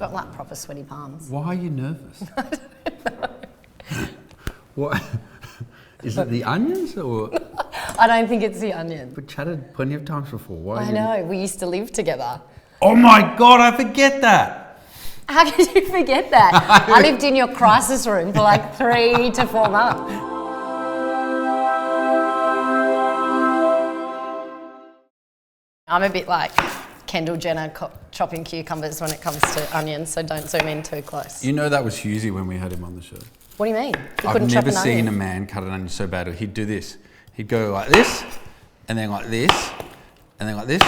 got like proper sweaty palms. Why are you nervous? What? Is it the onions or? I don't think it's the onion. We've chatted plenty of times before. Why? I know, we used to live together. Oh my God, I forget that. How could you forget that? I lived in your crisis room for like 3 to 4 months. I'm a bit like Kendall Jenner chopping cucumbers when it comes to onions, so don't zoom in too close. You know that was Hughesy when we had him on the show. What do you mean? I've never seen a man cut an onion so badly. He'd do this. He'd go like this, and then like this, and then like this.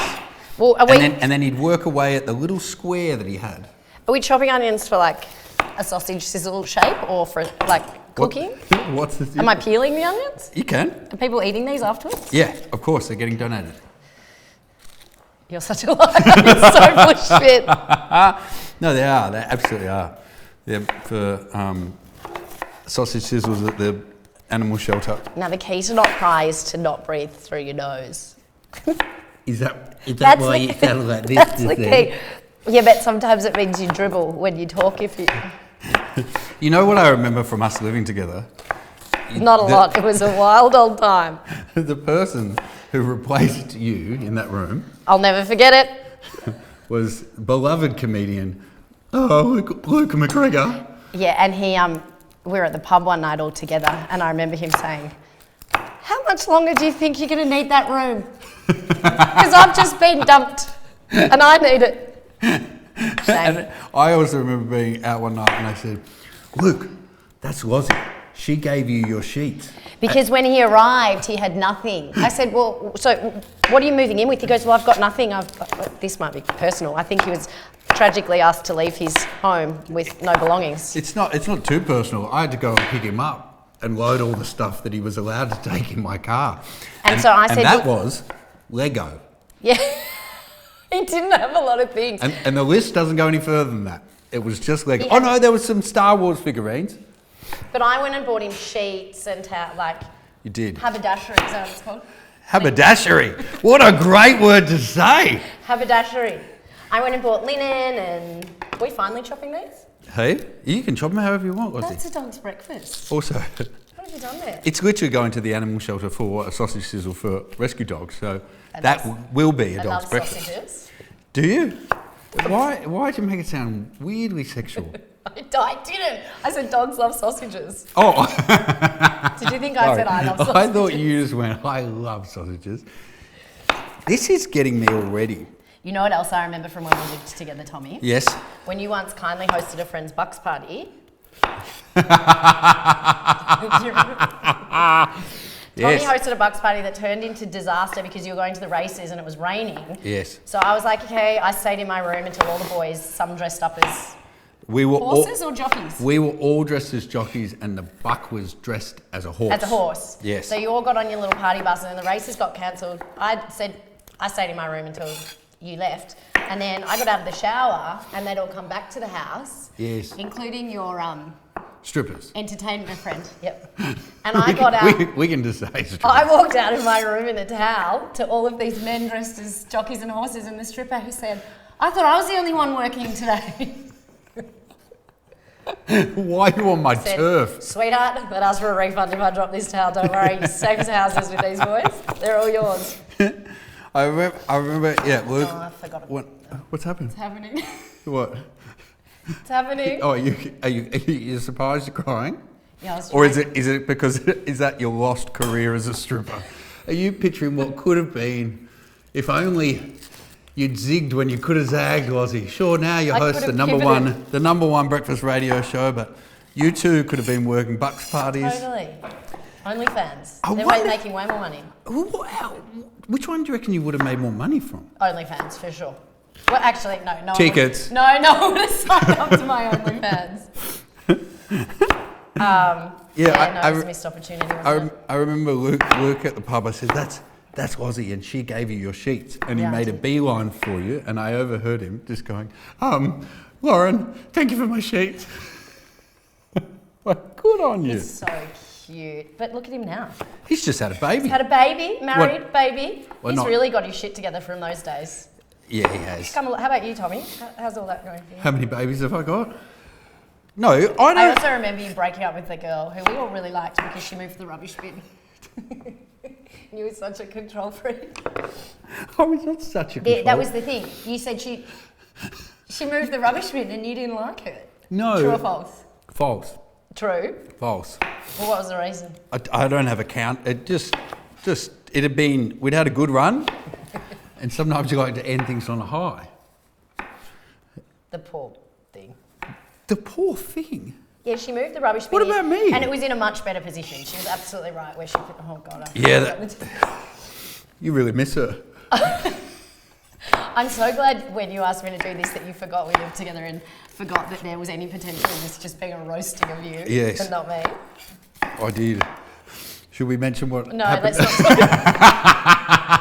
Well, and then he'd work away at the little square that he had. Are we chopping onions for like a sausage sizzle shape or for like cooking? What's this? Am I peeling the onions? You can. Are people eating these afterwards? Yeah, of course. They're getting donated. You're such a liar. It's so bullshit. No, they are. They absolutely are. They're for sausage sizzles at the animal shelter. Now, the key to not cry is to not breathe through your nose. Is that why you sound like this? That's the key. Yeah, but sometimes it means you dribble when you talk if you... You know what I remember from us living together? Not a lot. It was a wild old time. The person who replaced you in that room... I'll never forget it. ...was beloved comedian, Luke McGregor. Yeah, and he... we were at the pub one night all together, and I remember him saying, "How much longer do you think you're going to need that room? Because I've just been dumped, and I need it." Shame. And I also remember being out one night and I said, "Luke, that's Lozzie. She gave you your sheets." Because when he arrived, he had nothing. I said, "Well, so what are you moving in with?" He goes, "Well, I've got nothing. This might be personal." I think he was tragically asked to leave his home with no belongings. It's not too personal. I had to go and pick him up and load all the stuff that he was allowed to take in my car. And so I said... And that was Lego. Yeah. He didn't have a lot of things. And the list doesn't go any further than that. It was just Lego. Yeah. Oh no, there was some Star Wars figurines. But I went and bought him sheets and like... You did. Haberdashery, is that what it's called? Haberdashery. What a great word to say. Haberdashery. I went and bought linen and... Are we finally chopping these? Hey, you can chop them however you want, Lozzie. That's a dog's breakfast. Also... What have you done there? It's literally going to the animal shelter for a sausage sizzle for rescue dogs, so that will be a dog's breakfast. Sausages. Do you? Why did you make it sound weirdly sexual? I didn't. I said dogs love sausages. Oh. Did you think I said I love sausages? I thought you just went, "I love sausages." This is getting me already. You know what else I remember from when we lived together, Tommy? Yes. When you once kindly hosted a friend's bucks party. Tommy hosted a bucks party that turned into disaster because you were going to the races and it was raining. Yes. So I was like, okay, I stayed in my room until all the boys, some dressed up as horses or jockeys? We were all dressed as jockeys and the buck was dressed as a horse. As a horse. Yes. So you all got on your little party bus and then the races got cancelled. I stayed in my room until you left. And then I got out of the shower and they'd all come back to the house. Yes. Including your strippers. Entertainment friend. Yep. And I got out. We can just say strippers. I walked out of my room in a towel to all of these men dressed as jockeys and horses and the stripper who said, "I thought I was the only one working today." Why are you on my turf? "Sweetheart, but ask for a refund if I drop this towel. Don't worry, you're safe as houses with these boys. They're all yours." I remember, yeah, Luke. Oh, I forgot it. What's happened? It's happening. What? It's happening. Oh, are you surprised you're crying? Yeah, I was or is it because is that your lost career as a stripper? Are you picturing what could have been if only you'd zigged when you could have zagged, Lozzie? Sure, now you host the number one breakfast radio show, but you two could have been working bucks parties. Totally. OnlyFans. They're making way more money. Which one do you reckon you would have made more money from? OnlyFans, for sure. Well, actually, no. Tickets. No one would have signed up to my OnlyFans. It was a missed opportunity, wasn't it? I remember Luke at the pub. I said, that's Lozzie, and she gave you your sheets. And he made a beeline for you, and I overheard him just going, "Lauren, thank you for my sheets." Like, good on you. He's so cute. But look at him now. He's just had a baby. He's had a baby, married, baby. Well, He's really got his shit together from those days. Yeah, he has. How about you, Tommy? How's all that going for you? How many babies have I got? No, I don't. I also remember you breaking up with the girl who we all really liked because she moved the rubbish bin. You were such a control freak. I was not such a control. That was the thing. You said she moved the rubbish bin and you didn't like her. No. True or false? False. True. False. Well, what was the reason? I don't have a count. It had been, we'd had a good run, and sometimes you like to end things on a high. The poor thing. The poor thing? Yeah, she moved the rubbish bin. What about me? And it was in a much better position. She was absolutely right where she put the whole God. You really miss her. I'm so glad when you asked me to do this that you forgot we lived together and forgot that there was any potential of this just being a roasting of you and not me. I did. Should we mention what happened? Let's not.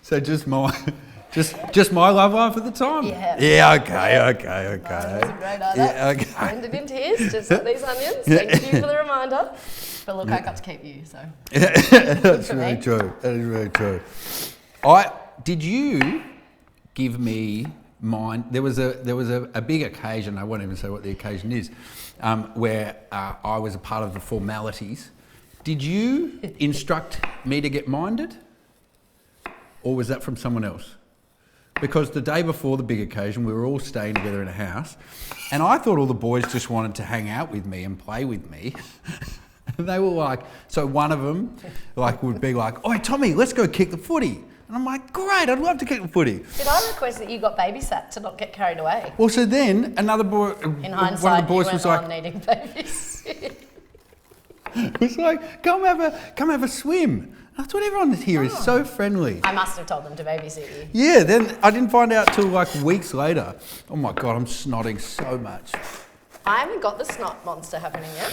So just my love life at the time? Yeah. Yeah, okay. It was a great night. Yeah, okay. I ended in tears, just like these onions. Thank you for the reminder. But look, I got to keep you, so. That's really true. That is really true. Did you give me mine? There was a big occasion. I won't even say what the occasion is, where I was a part of the formalities. Did you instruct me to get minded, or was that from someone else? Because the day before the big occasion, we were all staying together in a house, and I thought all the boys just wanted to hang out with me and play with me. And they were like, so one of them would be like, "Oi, Tommy, let's go kick the footy." And I'm like, "Great, I'd love to kick the footy." Did I request that you got babysat to not get carried away? Well, so then another boy, In hindsight, one of the boys you was went like, on needing babies. was like, come have a swim. I thought everyone here is so friendly. I must have told them to babysit you. Yeah, then I didn't find out till like weeks later. Oh my God, I'm snotting so much. I haven't got the snot monster happening yet,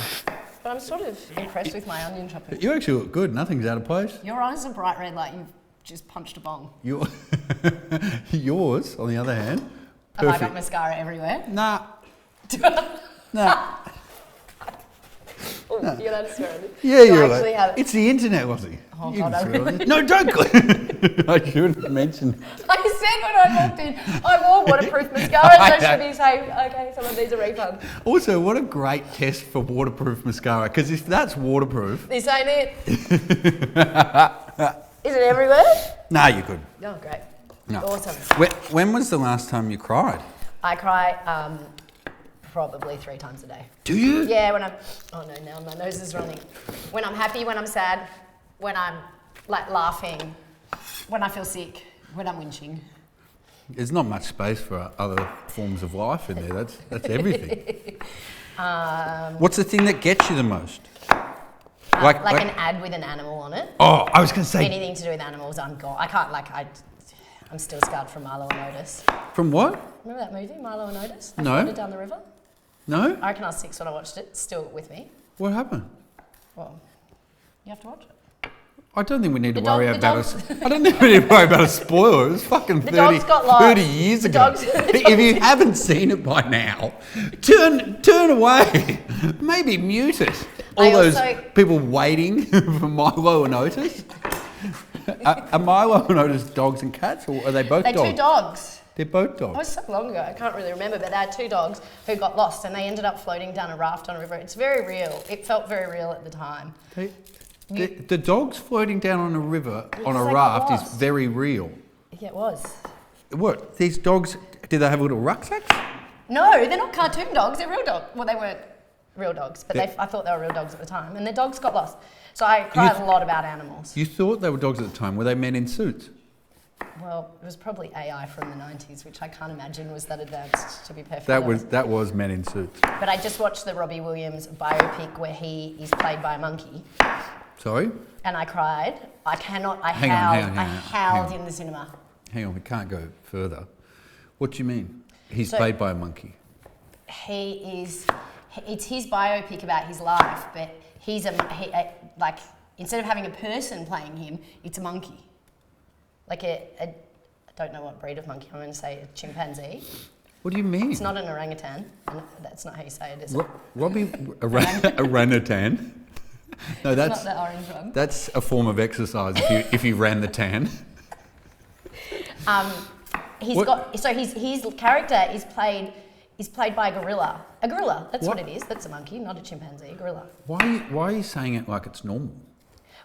but I'm sort of impressed with my onion chopping. You actually look good. Nothing's out of place. Your eyes are bright red like you've just punched a bong. Yours, on the other hand, Have I perfect. got mascara everywhere? Nah. Nah. Oh, you're allowed to swear on this. Yeah, you're I actually like, have it. it's the internet, Lozzie. Oh, You God, can I swear on really- it. No, don't. I shouldn't have mentioned. I said when I walked in, I wore waterproof mascara, so should you say, okay, some of these are refunds. Also, what a great test for waterproof mascara, because if that's waterproof... This ain't it. Is it everywhere? Nah, you could. Oh, great. No. Awesome. When was the last time you cried? I cry probably 3 times a day. Do you? Yeah, when I'm... Oh, no, now my nose is running. When I'm happy, when I'm sad, when I'm, like, laughing, when I feel sick, when I'm whinging. There's not much space for other forms of life in there. That's everything. What's the thing that gets you the most? Like an ad with an animal on it. Oh, I was going to say... Anything to do with animals, I'm gone. I can't, I'm still scarred from Milo and Otis. From what? Remember that movie, Milo and Otis? They No. floated down the river? No? I reckon I was 6 when I watched it, still with me. What happened? Well, you have to watch it. I don't think we need to The worry dog- the about dogs- I don't think we need to worry about a spoiler. It was fucking 30, dogs got lost. 30 years The ago. dogs- If you haven't seen it by now, turn away. Maybe mute it. All I those also- people waiting for Milo and Otis. Are Milo and Otis dogs and cats, or are they both They're dogs? 2 dogs. They're both It dogs. was so long ago, I can't really remember, but they had 2 dogs who got lost and they ended up floating down a raft on a river. It's very real. It felt very real at the time. The dogs floating down on a river on a they got raft is lost. very real. Yeah, it was. What? These dogs, did they have little rucksacks? No, they're not cartoon dogs, they're real dogs. Well, they weren't real dogs, but I thought they were real dogs at the time. And the dogs got lost. So I cried a lot about animals. You thought they were dogs at the time. Were they men in suits? Well, it was probably AI from the 90s, which I can't imagine was that advanced, to be perfectly honest. That was men in suits. But I just watched the Robbie Williams biopic where he is played by a monkey. Sorry? And I cried. I Hang on. howled in the cinema. Hang on, we can't go further. What do you mean? He's So- played by a monkey. It's his biopic about his life, but like, instead of having a person playing him, it's a monkey. Like I don't know what breed of monkey, I'm going to say a chimpanzee. What do you mean? It's not an orangutan, and that's not how you say it, is it? Robbie, orangutan? No, It's not the orange one. that's a form of exercise if you ran the tan. His character is played by a gorilla. A gorilla, that's what it is. That's a monkey, not a chimpanzee, a gorilla. Why are you saying it like it's normal?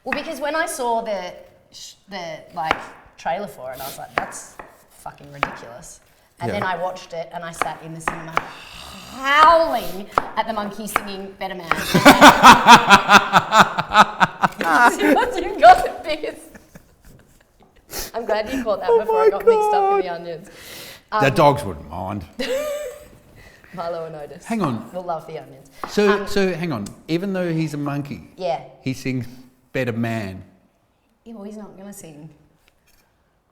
Well, because when I saw the trailer for it, I was like, that's fucking ridiculous. And then I watched it and I sat in the cinema howling at the monkey singing Better Man. You've got the biggest. I'm glad you caught that before I got mixed up in the onions. The dogs wouldn't mind. Milo and Otis. Hang on. We'll love the onions. So hang on. Even though he's a monkey, he sings Better Man. Yeah, well, he's not going to sing.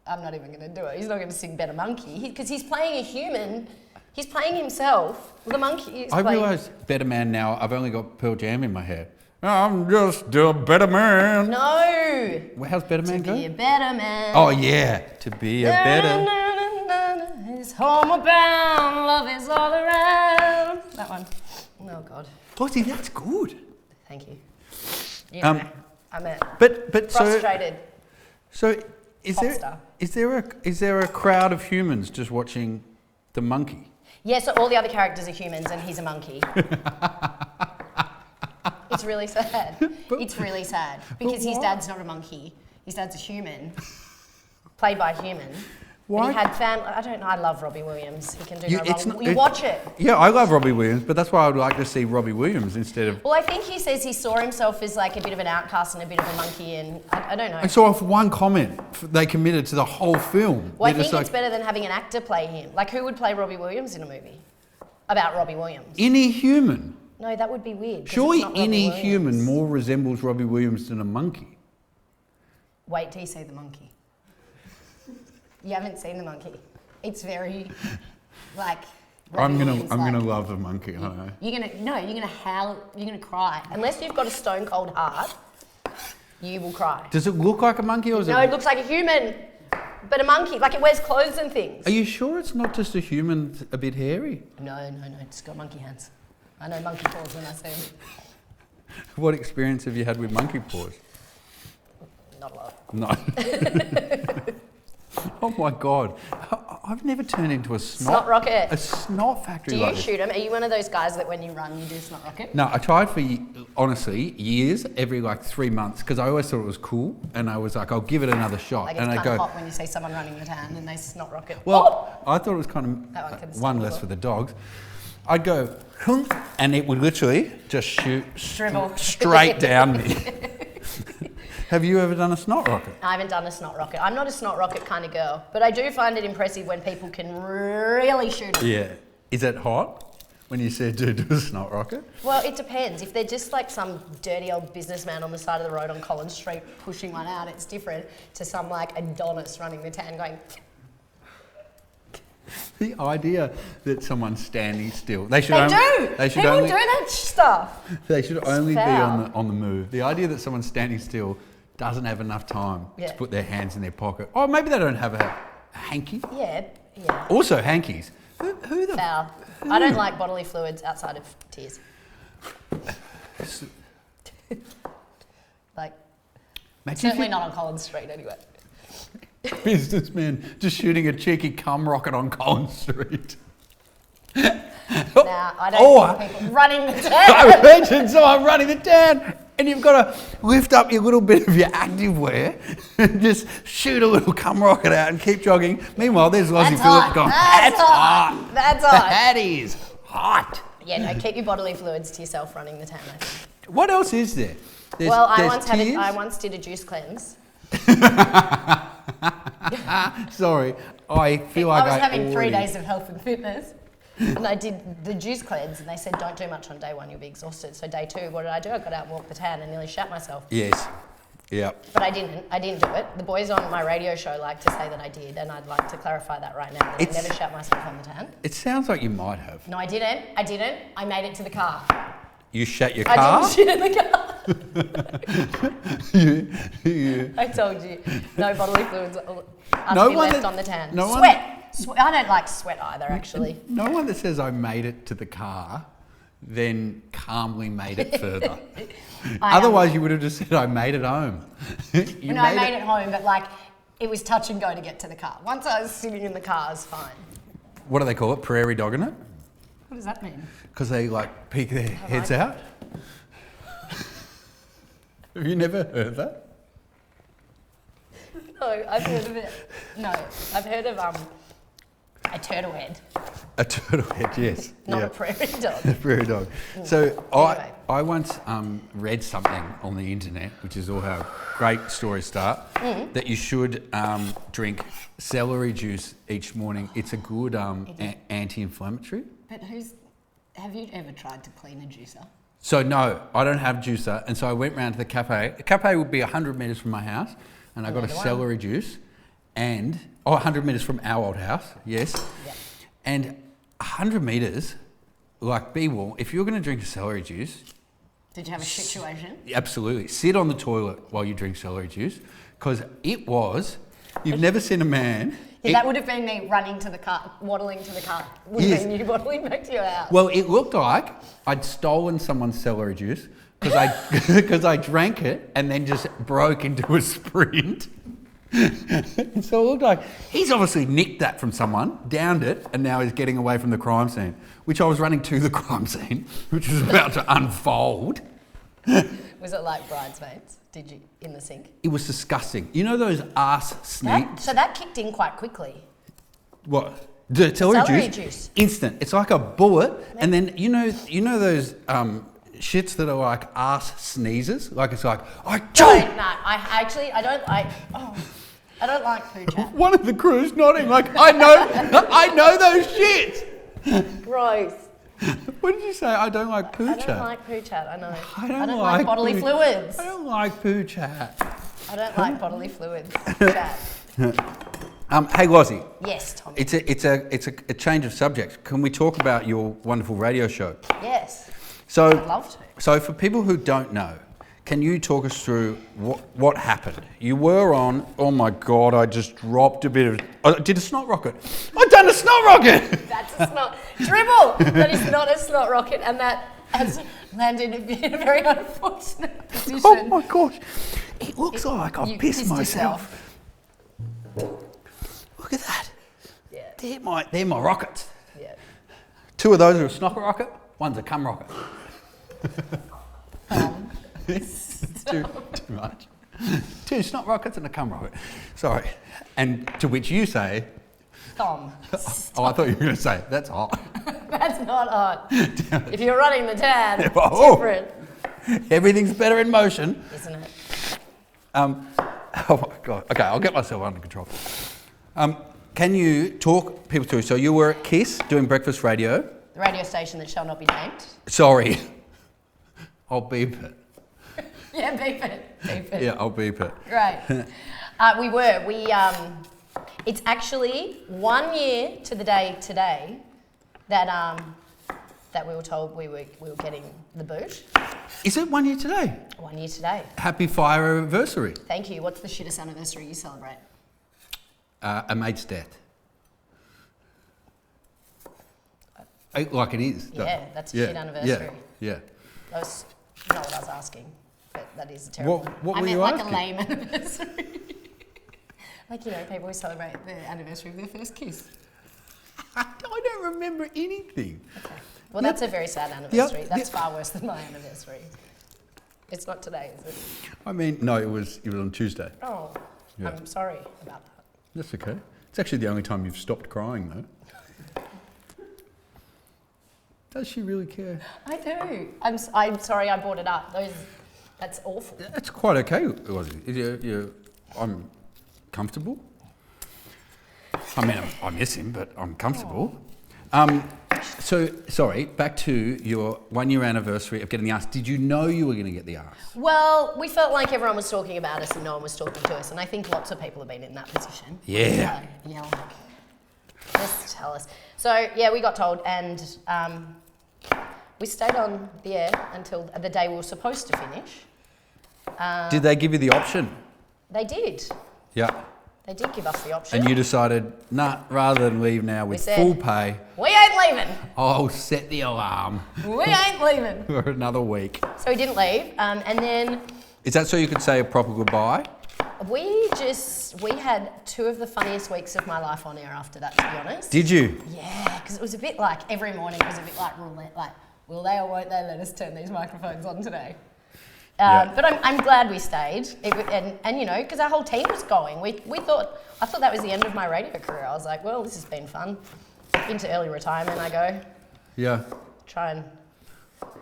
I'm not even going to do it. He's not going to sing Better Monkey because he's playing a human. He's playing himself. The monkey is I realise Better Man now. I've only got Pearl Jam in my head. I'm just a better man. No. Well, how's Better Man go? To be a better man. Oh yeah, to be a better. It's homeward bound, love is all around. That one. Oh God. Oh, see, that's good. Thank you. I'm but frustrated. So is there a crowd of humans just watching the monkey? Yeah, so all the other characters are humans and he's a monkey. It's really sad. It's really sad because his dad's not a monkey. His dad's a human, played by a human. Why? He had family. I don't know. I love Robbie Williams. He can do no wrong. You watch it. Yeah, I love Robbie Williams, but that's why I would like to see Robbie Williams instead of. Well, I think he says he saw himself as like a bit of an outcast and a bit of a monkey, and I don't know. I saw off one comment they committed to the whole film. Well, I think it's better than having an actor play him. Like, who would play Robbie Williams in a movie about Robbie Williams? Any human. No, that would be weird. Surely any human more resembles Robbie Williams than a monkey. Wait till you see the monkey. You haven't seen the monkey. It's very, like. I'm gonna love the monkey. I know. You're gonna howl. You're gonna cry. Unless you've got a stone cold heart, you will cry. Does it look like a monkey or is it? No, it looks like a human, but a monkey. Like it wears clothes and things. Are you sure it's not just a human a bit hairy? No. It's got monkey hands. I know monkey paws when I see them. What experience have you had with monkey paws? Not a lot. No. Oh my God. I've never turned into a snot rocket. A snot factory. Do you shoot them? Are you one of those guys that when you run, you do snot rocket? No, I tried for, honestly, years, every like 3 months, because I always thought it was cool, and I was like, I'll give it another shot. Like it's kind of hot when you see someone running the tan and they snot rocket. Well, I thought it was kind of one less for the dogs. I'd go, and it would literally just shoot straight down me. Have you ever done a snot rocket? I haven't done a snot rocket. I'm not a snot rocket kind of girl, but I do find it impressive when people can really shoot it. Yeah. Is it hot when you said do a snot rocket? Well, it depends. If they're just like some dirty old businessman on the side of the road on Collins Street pushing one out, it's different to some like Adonis running the tan going... The idea that someone's standing still. They do that stuff. They should only be on the move. The idea that someone's standing still doesn't have enough time to put their hands in their pocket. Oh, maybe they don't have a hanky. Yeah. Also hankies. Who the... Foul. I don't like bodily fluids outside of tears. Like, certainly not on Collins Street anyway. Businessman just shooting a cheeky cum rocket on Collins Street. Now, I don't think people running the tan. I mentioned someone running the tan, and you've got to lift up your little bit of your activewear and just shoot a little cum rocket out and keep jogging. Meanwhile, there's Lozzie Phillips going, that's hot. That's hot. That is hot. Yeah, no, keep your bodily fluids to yourself running the tan, I think. What else is there? I once did a juice cleanse. Sorry, I feel like I was having 3 days of health and fitness, and I did the juice cleanse, and they said don't do much on day one, you'll be exhausted. So day two, what did I do? I got out and walked the tan and nearly shat myself. Yes. Yeah. But I didn't do it. The boys on my radio show like to say that I did, and I'd like to clarify that right now, that I never shat myself on the tan. It sounds like you might have. No, I didn't. I made it to the car. You shat your car? I didn't shit in the car. I told you. No bodily fluids are left on the tan. Sweat. I don't like sweat either, actually. No one that says I made it to the car then calmly made it further. Otherwise, you would have just said I made it home. I made it home, but like it was touch and go to get to the car. Once I was sitting in the car, it was fine. What do they call it? Prairie dogging it? What does that mean? Because they like peek their heads out. Have you never heard that? No, I've heard of it. No, I've heard of a turtle head. A turtle head, yes. Not a prairie dog. A prairie dog. So Anyway. I once read something on the internet, which is all how great stories start, that you should drink celery juice each morning. It's a good anti-inflammatory. But have you ever tried to clean a juicer? So no, I don't have juicer, and so I went round to the cafe. The cafe would be 100 metres from my house, and I got a celery juice, and 100 metres from our old house, yes. Yep. And 100 metres, like be warned, if you're going to drink a celery juice... Did you have a situation? Absolutely. Sit on the toilet while you drink celery juice, because it was... You've never seen a man... Yeah, that would have been me running to the car, waddling to the car. Would have been you waddling back to your house. Well, it looked like I'd stolen someone's celery juice because I drank it and then just broke into a sprint. And so it looked like he's obviously nicked that from someone, downed it, and now he's getting away from the crime scene, which I was running to the crime scene, which was about to unfold. Was it like Bridesmaids? Did you in the sink? It was disgusting. You know those arse sneaks? So that kicked in quite quickly. What? The celery juice? Juice. Instant. It's like a bullet, and then you know those shits that are like arse sneezes. Like it's like I don't. No, I don't like poo chat. One of the crew's nodding like I know those shits. Gross. What did you say? I don't like poo chat. I don't like poo chat. I know. I don't like bodily fluids. I don't like poo chat. I don't like bodily fluids. Chat. Hey, Lozzie. Yes, Tommy. It's a change of subject. Can we talk about your wonderful radio show? Yes. So, I'd love to. So for people who don't know, can you talk us through what happened? You were on, oh my God, I just dropped a bit of, I did a snot rocket. I've done a snot rocket! That's a snot, dribble! That is not a snot rocket, and that has landed in a very unfortunate position. Oh my gosh, it looks like I've pissed myself. Look at that. Yeah. They're my rockets. Yeah. 2 of those are a snot rocket, one's a cum rocket. too much. 2 snot rockets and a cum rocket. Sorry. And to which you say... Tom. Oh, I thought you were going to say, that's hot. That's not hot. If you're running the tan, it's Oh. different. Everything's better in motion. Isn't it? Oh my God. Okay, I'll get myself under control. Can you talk people through? So you were at KISS doing breakfast radio. The radio station that shall not be named. Sorry. I'll beep it. Yeah, beep it. Beep it. Yeah, I'll beep it. Great. It's actually 1 year to the day today that we were told we were getting the boot. Is it 1 year today? 1 year today. Happy fire anniversary. Thank you. What's the shittest anniversary you celebrate? A mate's death. Like it is. Though. Yeah, that's a shit anniversary. Yeah. That's not what I was asking, but that is a terrible one. What I were meant you like asking? a lame anniversary. Like, you know, people who celebrate the anniversary of their first kiss. I don't remember anything. Okay. Well, that's a very sad anniversary. That's far worse than my anniversary. It's not today, is it? I mean, no, it was on Tuesday. Oh, Yeah. I'm sorry about that. That's okay. It's actually the only time you've stopped crying, though. Does she really care? I do. I'm sorry I brought it up. That's awful. That's quite okay, Lozzie. I'm comfortable. I mean, I miss him, but I'm comfortable. So, sorry, back to your 1 year anniversary of getting the arse. Did you know you were going to get the arse? Well, we felt like everyone was talking about us and no one was talking to us, and I think lots of people have been in that position. Yeah. Yeah, just tell us. So, yeah, we got told, and we stayed on the air until the day we were supposed to finish. Did they give you the option? They did. Yeah. They did give us the option. And you decided, nah, rather than leave now with said, full pay, we ain't leaving. I'll set the alarm We ain't leaving. for another week. So we didn't leave, and then... Is that so you could say a proper goodbye? We had 2 of the funniest weeks of my life on air after that, to be honest. Did you? Yeah, because it was a bit like every morning was a bit like roulette, like will they or won't they let us turn these microphones on today? But I'm glad we stayed, and you know, because our whole team was going. I thought that was the end of my radio career. I was like, well, this has been fun. Into early retirement, I go. Yeah. I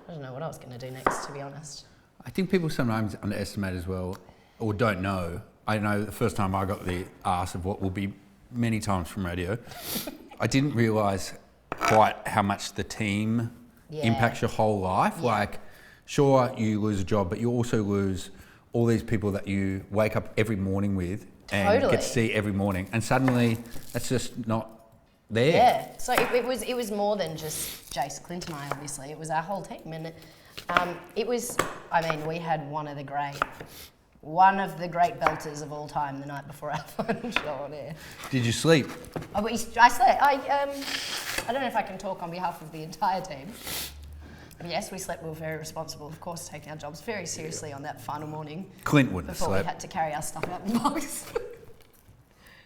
don't know what I was going to do next, to be honest. I think people sometimes underestimate as well, or don't know. I know the first time I got the arse of what will be many times from radio, I didn't realise quite how much the team impacts your whole life. Yeah. Like, sure, you lose a job, but you also lose all these people that you wake up every morning with and get to see every morning, and suddenly that's just not there. Yeah, so it was more than just Jace, Clint and I, obviously. It was our whole team, and we had one of the great belters of all time the night before our final show on air. Did you sleep? I slept. I don't know if I can talk on behalf of the entire team. Yes, we slept. We were very responsible, of course, taking our jobs very seriously on that final morning. Clint wouldn't have slept. Before we had to carry our stuff out the box.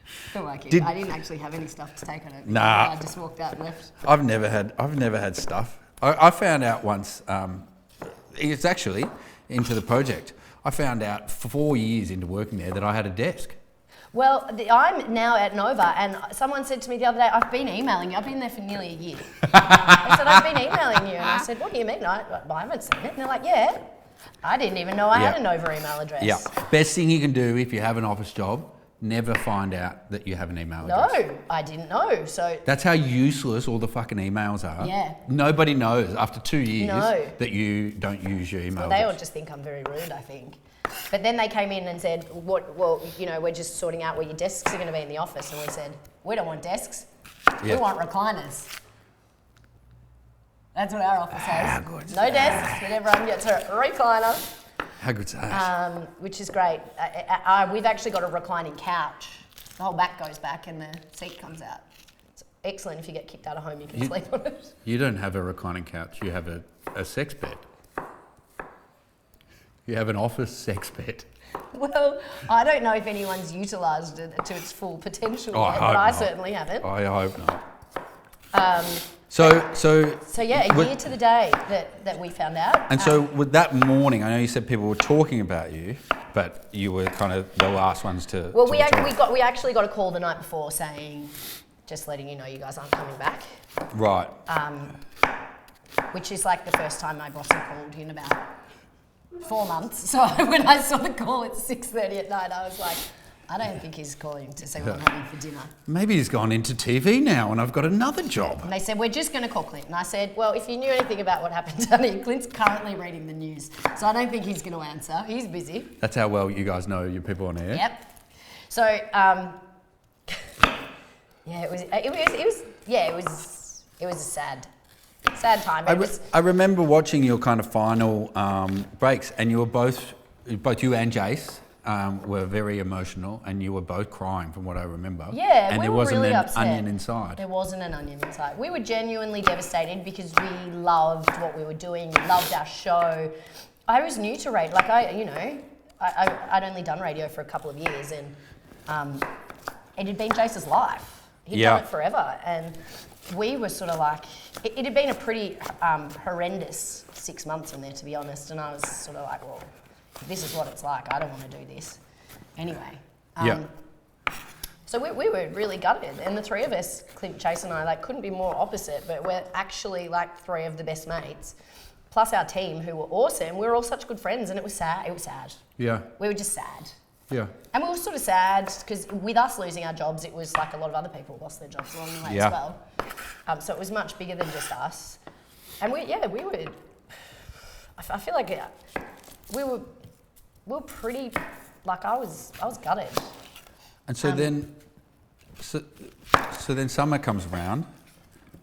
Feel like it. I didn't actually have any stuff to take on it. Nah. I just walked out and left. I've never had stuff. I found out once, it's actually into the project. I found out 4 years into working there that I had a desk. Well, I'm now at Nova, and someone said to me the other day, I've been emailing you. I've been there for nearly a year. I said, I've been emailing you. And I said, what do you mean? I haven't seen it. And they're like, yeah. I didn't even know I had a Nova email address. Yeah. Best thing you can do if you have an office job, never find out that you have an email address. No, I didn't know. So that's how useless all the fucking emails are. Yeah. Nobody knows after 2 years that you don't use your email address. They all just think I'm very rude, I think. But then they came in and said, we're just sorting out where your desks are going to be in the office. And we said, we don't want desks. We want recliners. That's what our office has. No desks, but everyone gets a recliner. How good's that? Which is great. We've actually got a reclining couch. The whole back goes back and the seat comes out. It's excellent. If you get kicked out of home, you can sleep on it. You don't have a reclining couch. You have a sex bed. You have an office sex bed. Well, I don't know if anyone's utilised it to its full potential yet, but I certainly haven't. I hope not. So yeah, a year to the day that we found out. And so with that morning, I know you said people were talking about you, but you were kind of the last ones to. Well, we actually got a call the night before saying, just letting you know you guys aren't coming back. Right. Which is like the first time my boss had called in about 4 months. So when I saw the call at 6:30 at night, I was like, I don't think he's calling to say what I'm having for dinner. Maybe he's gone into TV now and I've got another job. And they said, we're just going to call Clint. And I said, well, if you knew anything about what happened down here, Clint's currently reading the news. So I don't think he's going to answer. He's busy. That's how well you guys know your people on air. Yep. So, it was a sad time. I remember watching your kind of final breaks, and you were both you and Jace were very emotional, and you were both crying from what I remember. Yeah, and we there were wasn't really an upset. onion inside. There wasn't an onion inside. We were genuinely devastated because we loved what we were doing. We loved our show. I was new to radio. Like I'd only done radio for a couple of years, and it had been Jace's life. He'd done it forever, and we were sort of like, it had been a pretty horrendous 6 months in there, to be honest, and I was sort of like, well, this is what it's like. I don't want to do this. Anyway. So we were really gutted, and the three of us, Clint, Chase and I, couldn't be more opposite, but we're actually three of the best mates, plus our team who were awesome. We were all such good friends, and it was sad. It was sad. Yeah. We were just sad. Yeah. And we were sort of sad because with us losing our jobs, it was like a lot of other people lost their jobs along the way as well. So it was much bigger than just us. And we were, I feel like we were pretty, I was gutted. And so then summer comes around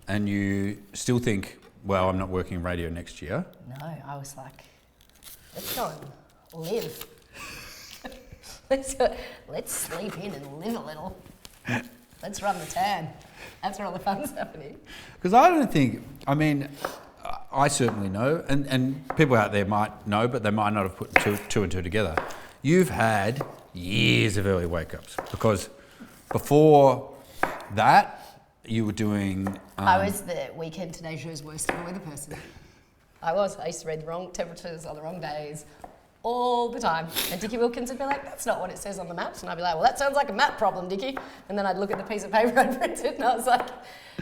and you still think, well, I'm not working in radio next year. No, I was like, let's go and live. Let's sleep in and live a little. Let's run the town. That's where all the fun's happening. Because I don't think, I certainly know, and people out there might know, but they might not have put two and two together. You've had years of early wake-ups. Because before that, you were doing... I was the Weekend Today Show's worst ever weather person. I used to read the wrong temperatures on the wrong days all the time. And Dickie Wilkins would be like, that's not what it says on the maps. And I'd be like, well, that sounds like a map problem, Dickie. And then I'd look at the piece of paper I'd printed and I was like,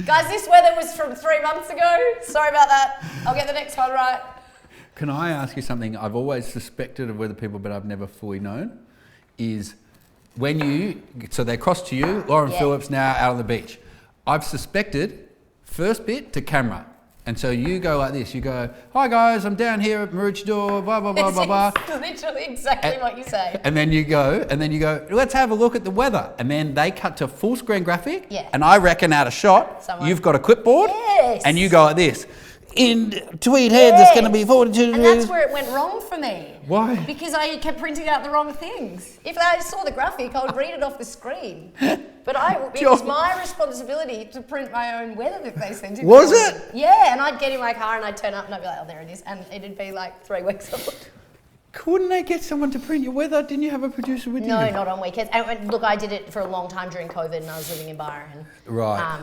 guys, this weather was from 3 months ago. Sorry about that. I'll get the next one right. Can I ask you something I've always suspected of weather people, but I've never fully known, is when you, so they cross to you, Lauren Phillips now out on the beach. I've suspected, first bit to camera. And so you go like this, you go, hi guys, I'm down here at Maroochydore, blah, blah, blah, blah, blah. It's literally exactly what you say. And then you go, let's have a look at the weather. And then they cut to full screen graphic. Yeah. And I reckon out of shot, you've got a clipboard. Yes. And you go like this. In Tweed Heads, it's going to be 42 degrees. And that's where it went wrong for me. Why? Because I kept printing out the wrong things. If I saw the graphic, I would read it off the screen. But it was my responsibility to print my own weather that they sent in. Was it? Yeah, and I'd get in my car and I'd turn up and I'd be like, oh, there it is. And it'd be like 3 weeks old. Couldn't they get someone to print your weather? Didn't you have a producer with you? No, not on weekends. And look, I did it for a long time during COVID and I was living in Byron. Right.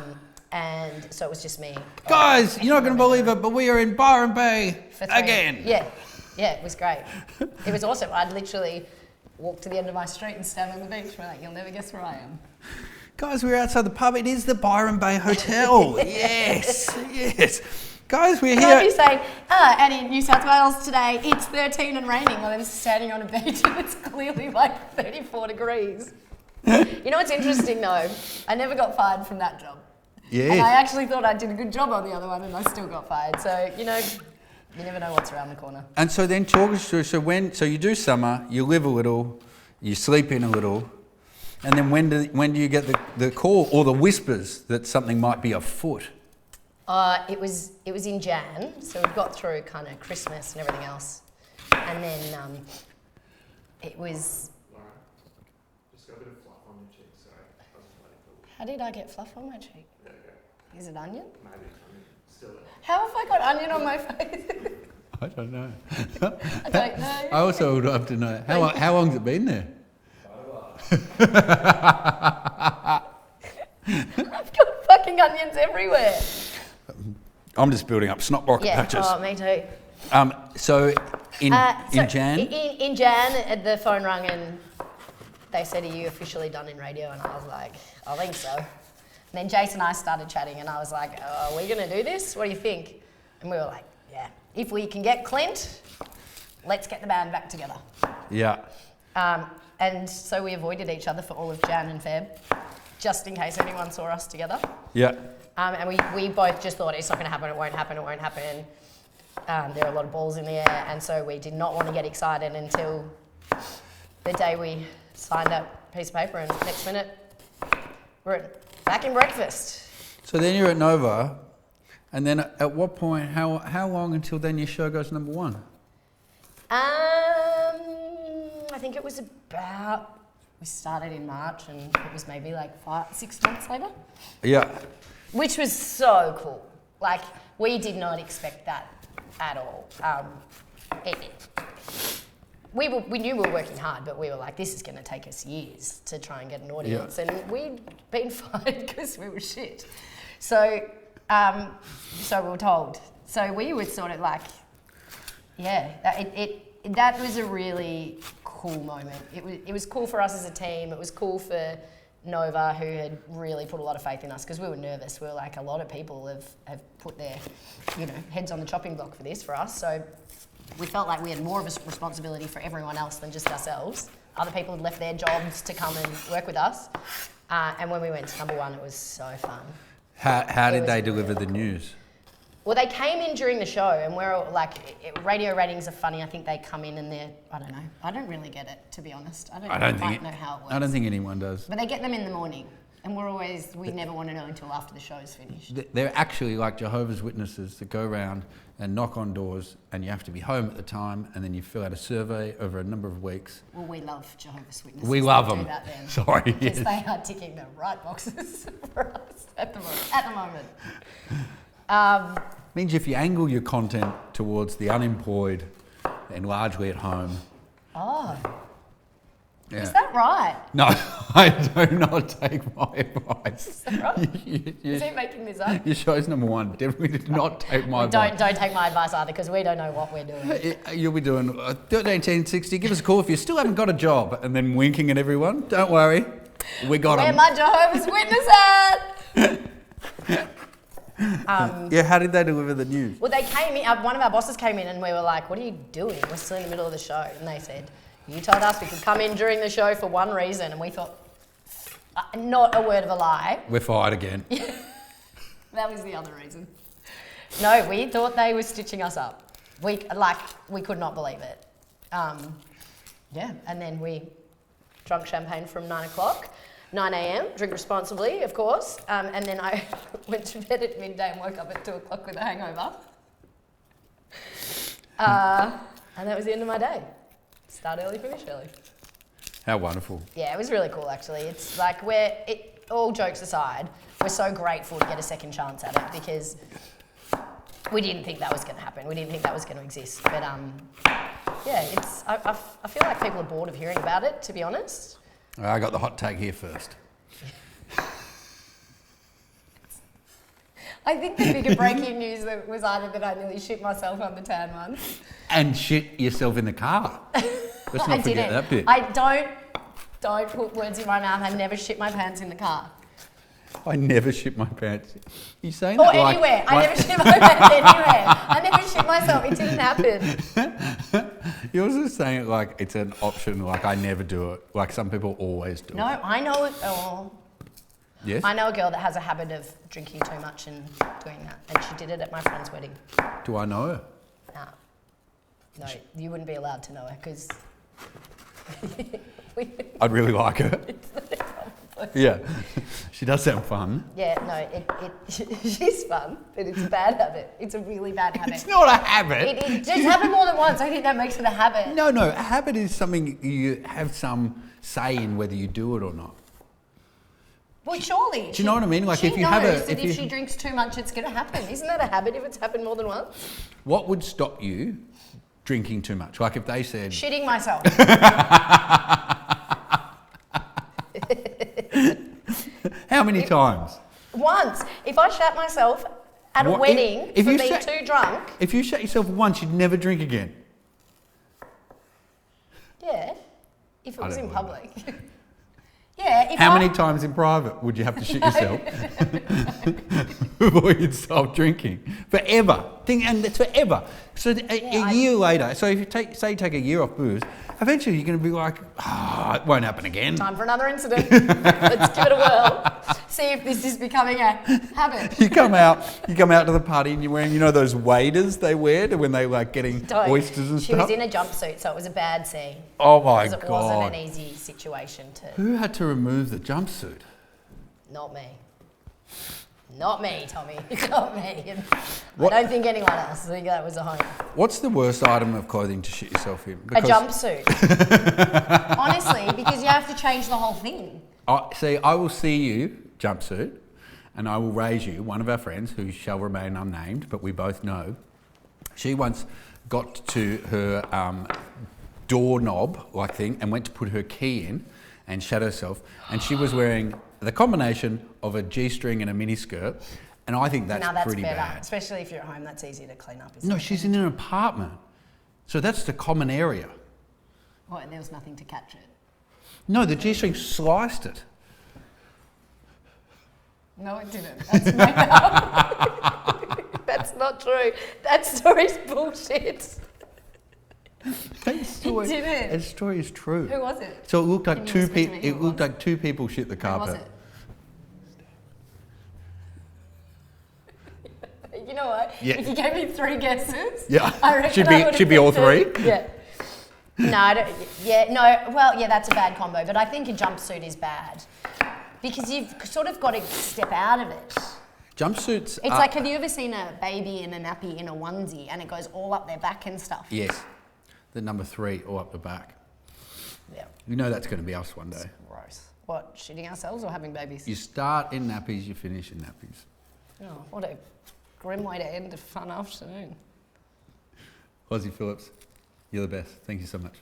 And so it was just me. Guys, you're not going to believe it, but we are in Byron Bay again. Yeah, it was great. It was awesome. I'd literally walk to the end of my street and stand on the beach. We're like, you'll never guess where I am. Guys, we're outside the pub. It is the Byron Bay Hotel. Yes, yes. Guys, we're here. I'd be saying, and in New South Wales today, it's 13 and raining while I'm standing on a beach and it's clearly like 34 degrees. You know what's interesting though? I never got fired from that job. Yeah. And I actually thought I did a good job on the other one and I still got fired. So, you never know what's around the corner. And so then talk us through, so you do summer, you live a little, you sleep in a little, and then when do you get the call or the whispers that something might be afoot? It was in Jan, so we got through kind of Christmas and everything else. And then it was... Laura, just got a bit of fluff on your cheek, sorry. I was just waiting for... How did I get fluff on my cheek? There you go. Is it onion? Maybe it's onion. Still there. How have I got onion on my face? I don't know. I don't know. I also would love to know, how long's it been there? I've got fucking onions everywhere. I'm just building up snot rocket patches. Oh, me too. So in Jan? In Jan, the phone rang and they said, are you officially done in radio? And I was like, I think so. And then Jason and I started chatting and I was like, are we going to do this? What do you think? And we were like, yeah. If we can get Clint, let's get the band back together. Yeah. And so we avoided each other for all of Jan and Feb, just in case anyone saw us together. Yeah. And we both just thought it's not going to happen, it won't happen, it won't happen. There are a lot of balls in the air, and so we did not want to get excited until the day we signed that piece of paper, and next minute, we're back in breakfast. So then you're at Nova, and then at what point, how long until then your show goes number one? I think it was about, we started in March, and it was maybe like 6 months later. Yeah. Which was so cool. Like, we did not expect that at all. We knew we were working hard, but we were like, this is going to take us years to try and get an audience. Yeah. And we'd been fired because we were shit. So we were told. So we were sort of like, yeah, that was a really cool moment. It was cool for us as a team. It was cool for Nova, who had really put a lot of faith in us, because we were nervous. We were like, a lot of people have put their heads on the chopping block for this, for us. So we felt like we had more of a responsibility for everyone else than just ourselves. Other people had left their jobs to come and work with us. And when we went to number one, it was so fun. How did they deliver the news? Well, they came in during the show, and we're like, radio ratings are funny. I think they come in and they're, I don't know. I don't really get it, to be honest. I don't quite know how it works. I don't think anyone does. But they get them in the morning, and we never want to know until after the show's finished. They're actually like Jehovah's Witnesses that go around and knock on doors, and you have to be home at the time, and then you fill out a survey over a number of weeks. Well, we love Jehovah's Witnesses. We love them. Do that then, sorry. Because they are ticking the right boxes for us at the moment. Means if you angle your content towards the unemployed and largely at home, Yeah. Is that right? No, I do not take my advice. Is that right? Is he making this up? Your show's number one. Definitely do not take my advice. Don't take my advice either, because we don't know what we're doing. You'll be doing 1360. Give us a call if you still haven't got a job, and then winking at everyone. Don't worry, we got Where them. my Jehovah's Witness at? Yeah, how did they deliver the news? Well, they came in. One of our bosses came in, and we were like, "What are you doing? We're still in the middle of the show." And they said, "You told us we could come in during the show for one reason," and we thought, not a word of a lie. We're fired again. That was the other reason. No, we thought they were stitching us up. We could not believe it. Yeah, and then we drank champagne from 9 o'clock, 9 a.m. Drink responsibly, of course. And then I went to bed at midday and woke up at 2 o'clock with a hangover. And that was the end of my day. Start early, finish early. How wonderful. Yeah, it was really cool actually. It's like all jokes aside, we're so grateful to get a second chance at it, because we didn't think that was going to happen. We didn't think that was going to exist. But yeah, I feel like people are bored of hearing about it, to be honest. I got the hot take here first. I think the bigger breaking news was either that I nearly shit myself on the tan once. And shit yourself in the car. Let's not forget that bit. I don't put words in my mouth. I never shit my pants in the car. I never shit my pants. You saying Or that anywhere. I never shit my pants anywhere. I never shit myself. It didn't happen. You're also saying it like it's an option, like I never do it. Like some people always do No, it. I know it. Oh. Yes? I know a girl that has a habit of drinking too much and doing that. And she did it at my friend's wedding. Do I know her? Nah. No, you wouldn't be allowed to know her, because... I'd really like her. Yeah. She does sound fun. Yeah, no, she's fun, but it's a bad habit. It's a really bad habit. It's not a habit. It just happened more than once. I think that makes it a habit. No, a habit is something you have some say in whether you do it or not. Well, surely. Do you know what I mean? Like she if you have knows that if she drinks too much, it's going to happen. Isn't that a habit if it's happened more than once? What would stop you drinking too much? Like if they said... Shitting myself. How many times? Once. If I shat myself at a wedding for being too drunk... If you shat yourself once, you'd never drink again. Yeah. If it was in public. Yeah. How many times in private would you have to shit yourself before you'd stop drinking? Forever. And it's forever. So a year later, so if you take a year off booze, eventually you're going to be like, it won't happen again. Time for another incident. Let's give it a whirl. See if this is becoming a habit. You come out to the party and you're wearing, those waders they wear when they like getting oysters and stuff. She was in a jumpsuit, so it was a bad scene. Oh my God. Because it wasn't an easy situation to... Who had to remove the jumpsuit? Not me. Not me, Tommy. Not me. I don't think anyone else. I think that was a home. What's the worst item of clothing to shit yourself in? A jumpsuit. Honestly, because you have to change the whole thing. I will see you, jumpsuit, and I will raise you, one of our friends, who shall remain unnamed, but we both know. She once got to her doorknob-like thing and went to put her key in and shat herself, and she was wearing the combination of a G-string and a miniskirt, and I think that's pretty better. bad. Especially if you're at home, that's easier to clean up, isn't No, it? she's in an apartment, so that's the common area. What, and there was nothing to catch it? No, the G-string sliced it. No, it didn't. That's made up. That's not true. That story's bullshit. That story, It didn't. that story is true. Who was it? So it looked like Can you explain to me who it was? like two people shit the Who carpet. was it? You know what? Yeah. If you gave me 3 guesses, Yeah. I reckon Should be all 3. Yeah. No, I don't, yeah, no. Well, yeah, that's a bad combo. But I think a jumpsuit is bad because you've sort of got to step out of it. Jumpsuits. It's like, have you ever seen a baby in a nappy in a onesie and it goes all up their back and stuff? Yes. The number 3 all up the back. Yeah. You know that's going to be us one day. Gross. What, shitting ourselves or having babies? You start in nappies, you finish in nappies. Oh, what a grim way to end a fun afternoon. Phillips, you're the best. Thank you so much.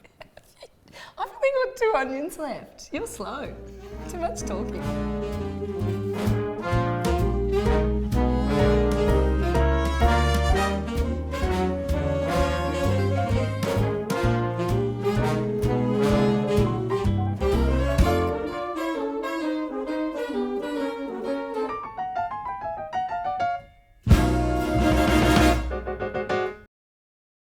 I've only got 2 onions left. You're slow. Too much talking.